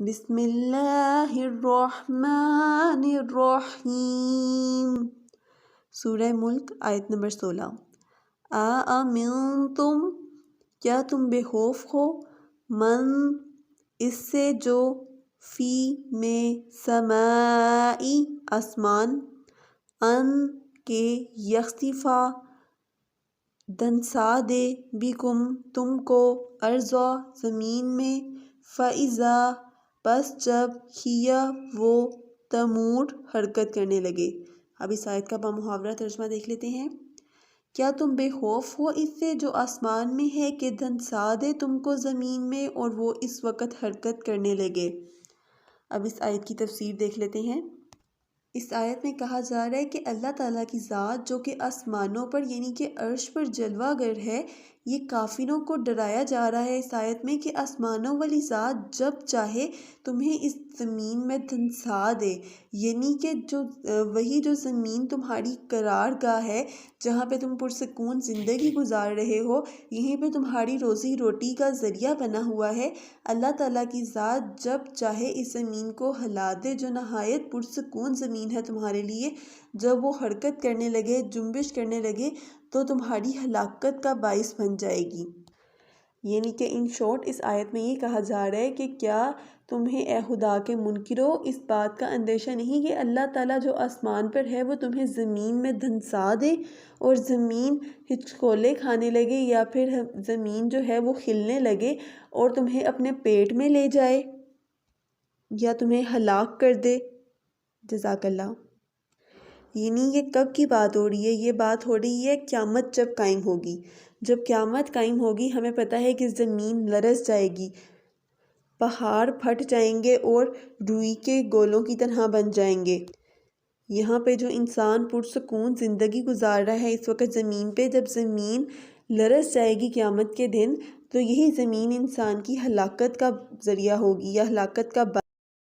بسم اللہ الرحمن الرحیم۔ سورہ ملک آیت نمبر 16۔ آمنتم، کیا تم بے خوف ہو، من اس سے جو فی میں سمائی آسمان، ان کے یخسفا دھنسا دے بکم تم کو، ارضا زمین میں، فَإِذَا پس جب ہیا وہ تمور حرکت کرنے لگے۔ اب اس آیت کا بامحاورہ ترجمہ دیکھ لیتے ہیں۔ کیا تم بے خوف ہو اس سے جو آسمان میں ہے کہ دھنسا دے تم کو زمین میں اور وہ اس وقت حرکت کرنے لگے۔ اب اس آیت کی تفسیر دیکھ لیتے ہیں۔ اس آیت میں کہا جا رہا ہے کہ اللہ تعالیٰ کی ذات جو کہ آسمانوں پر یعنی کہ عرش پر جلوہ گر ہے، یہ کافروں کو ڈرایا جا رہا ہے اس آیت میں کہ آسمانوں والی ذات جب چاہے تمہیں اس زمین میں دھنسا دے، یعنی کہ وہی جو زمین تمہاری قرار گاہ ہے، جہاں پہ تم پرسکون زندگی گزار رہے ہو، یہیں پہ تمہاری روزی روٹی کا ذریعہ بنا ہوا ہے، اللہ تعالیٰ کی ذات جب چاہے اس زمین کو ہلا دے جو نہایت پرسکون زمین ہے تمہارے لیے، جب وہ حرکت کرنے لگے، جنبش کرنے لگے تو تمہاری ہلاکت کا باعث بن جائے گی۔ یعنی کہ ان شارٹ اس آیت میں یہ کہا جا رہا ہے کہ کیا تمہیں اے خدا کے منکرو اس بات کا اندیشہ نہیں کہ اللہ تعالیٰ جو آسمان پر ہے وہ تمہیں زمین میں دھنسا دے اور زمین ہچکولے کھانے لگے، یا پھر زمین جو ہے وہ کھلنے لگے اور تمہیں اپنے پیٹ میں لے جائے یا تمہیں ہلاک کر دے۔ جزاک اللہ۔ یعنی یہ کب کی بات ہو رہی ہے؟ یہ بات ہو رہی ہے قیامت جب قائم ہوگی۔ جب قیامت قائم ہوگی ہمیں پتہ ہے کہ زمین لرز جائے گی، پہاڑ پھٹ جائیں گے اور روئی کے گولوں کی طرح بن جائیں گے۔ یہاں پہ جو انسان پرسکون زندگی گزار رہا ہے اس وقت زمین پہ، جب زمین لرز جائے گی قیامت کے دن تو یہی زمین انسان کی ہلاکت کا ذریعہ ہوگی یا ہلاکت کا